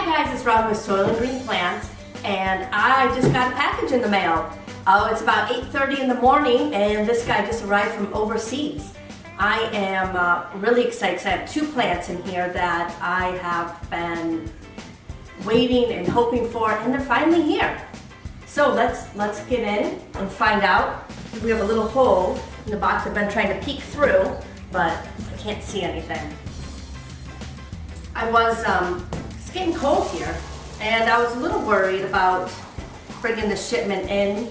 Hi guys, it's Robin with Soil and Green Plants, and I just got a package in the mail. It's about 8:30 in the morning, and this guy just arrived from overseas. I am really excited because I have two plants in here that I have been waiting and hoping for, and they're finally here. So let's get in and find out. We have a little hole in the box I've been trying to peek through, but I can't see anything. It's getting cold here, and I was a little worried about bringing the shipment in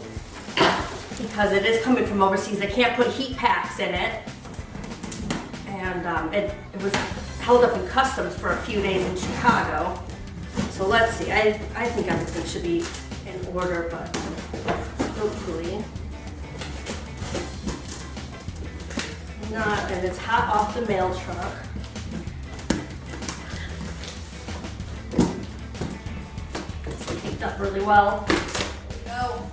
because it is coming from overseas. They can't put heat packs in it, and it was held up in customs for a few days in Chicago. So let's see. I think everything should be in order, but hopefully not. And it's hot off the mail truck. Up really well. There we go.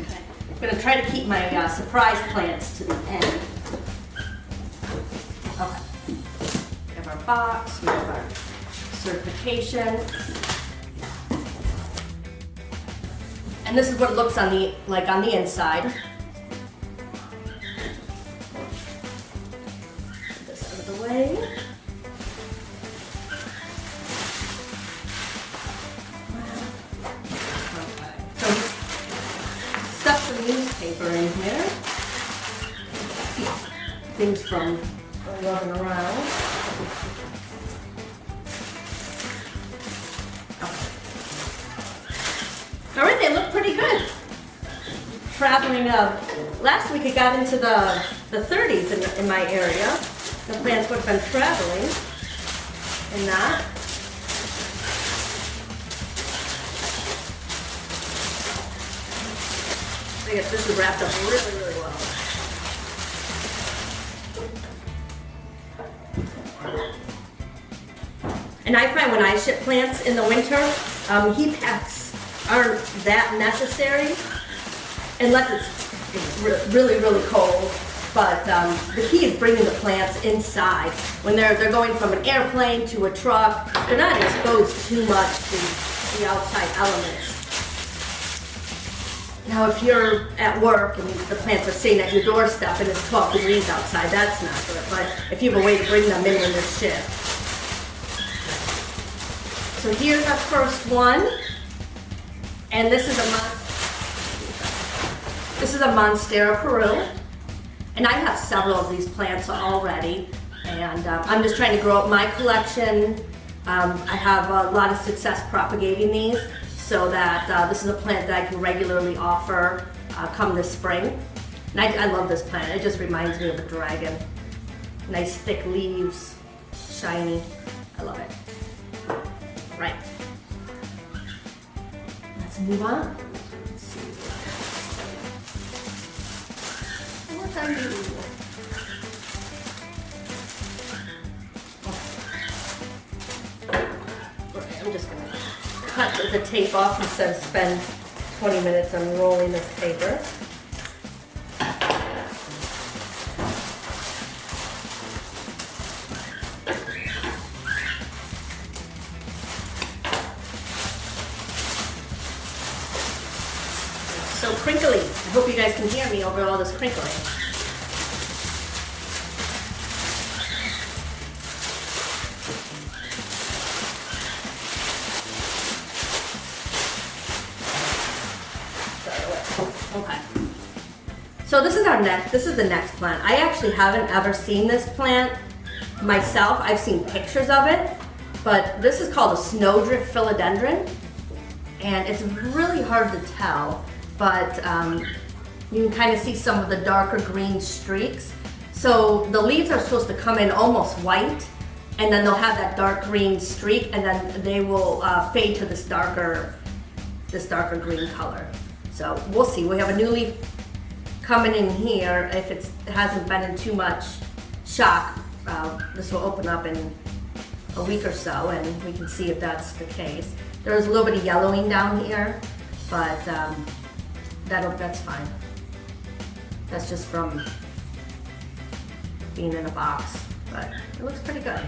Okay. I'm going to try to keep my surprise plants to the end. Okay. We have our box, we have our certification. And this is what it looks on the inside. Put this out of the way. Newspaper in here. Things from rubbing around. Okay. All right, they look pretty good. Traveling last week it got into the 30s in my area. The plants would have been traveling in that. I guess this is wrapped up really, really well. And I find when I ship plants in the winter, heat packs aren't that necessary unless it's really, really cold. But the key is bringing the plants inside. When they're going from an airplane to a truck, they're not exposed too much to the outside elements. Now, if you're at work and the plants are sitting at your doorstep and it's 12 degrees outside, that's not good. But if you have a way to bring them in when they're shipped. So here's our first one, and this is a Monstera Peru, and I have several of these plants already, and I'm just trying to grow up my collection. I have a lot of success propagating these, so that this is a plant that I can regularly offer come this spring. And I love this plant. It just reminds me of a dragon. Nice thick leaves, shiny. I love it. Right. Let's move on. Let's see. What time do we do? I'm just gonna cut the tape off instead of spend 20 minutes unrolling this paper. It's so crinkly. I hope you guys can hear me over all this crinkling. Okay. So this is the next plant. I actually haven't ever seen this plant myself. I've seen pictures of it, but this is called a snowdrift philodendron, and it's really hard to tell, but you can kind of see some of the darker green streaks. So the leaves are supposed to come in almost white, and then they'll have that dark green streak, and then they will fade to this darker green color. So we'll see. We have a new leaf coming in here. If it hasn't been in too much shock, this will open up in a week or so, and we can see if that's the case. There's a little bit of yellowing down here, but that's fine. That's just from being in a box, but it looks pretty good.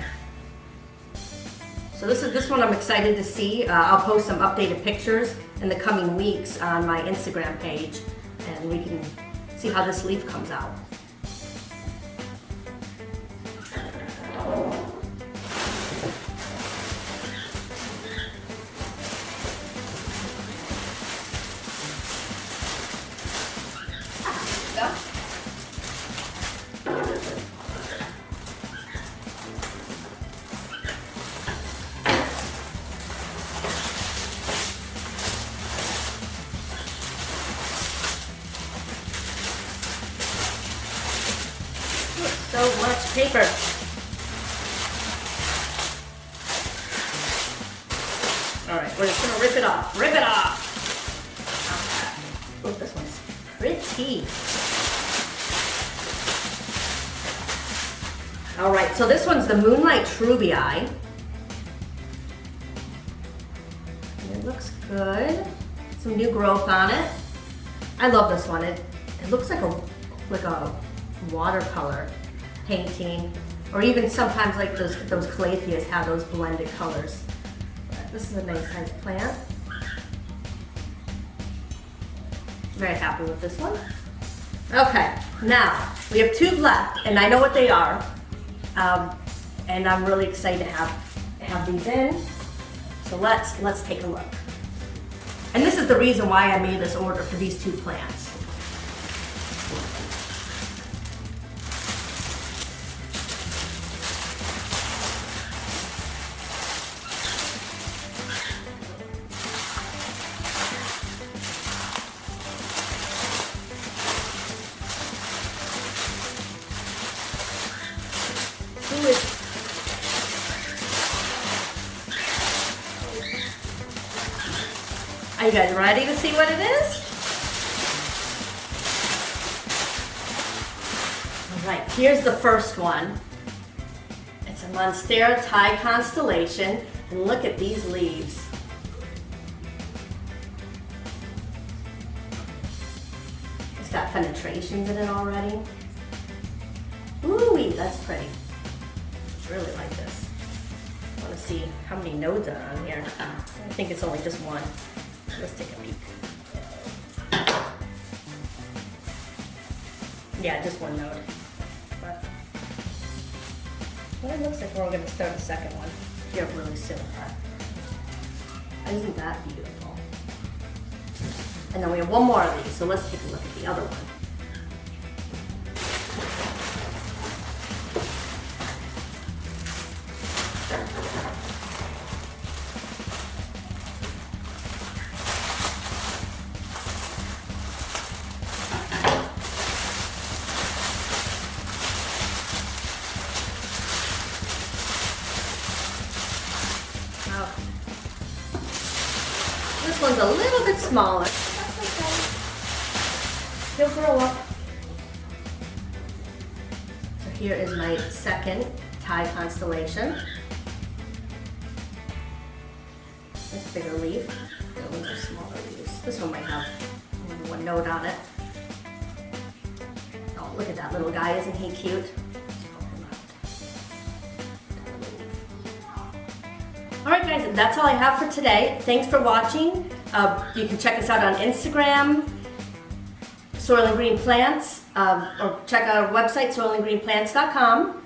So this one I'm excited to see. I'll post some updated pictures in the coming weeks on my Instagram page, and we can see how this leaf comes out. So much paper. All right, we're just gonna rip it off. Rip it off. Okay. Oh, this one's pretty. All right, so this one's the Moonlight Trubii. It looks good. Some new growth on it. I love this one. It looks like a watercolor painting, or even sometimes like those calatheas have those blended colors. But this is a nice size plant. Very happy with this one. Okay, now we have 2 left, and I know what they are, and I'm really excited to have these in. So let's take a look. And this is the reason why I made this order for these 2 plants. Are you guys ready to see what it is? All right, here's the first one. It's a Monstera Thai constellation, and look at these leaves. It's got penetrations in it already. Ooh, that's pretty. I really like this. I want to see how many nodes are on here. I think it's only just one. Let's take a peek. Yeah, just one node. But well, it looks like we're going to start the second one here really soon. Isn't that beautiful? And then we have one more of these, so let's take a look at the other one. This one's a little bit smaller. That's okay. He'll grow up. So here is my second Thai constellation. This bigger leaf. The other ones are smaller leaves. This one might have only one node on it. Oh, look at that little guy. Isn't he cute? Alright guys, that's all I have for today. Thanks for watching. You can check us out on Instagram, Soil and Green Plants, or check out our website, soilandgreenplants.com.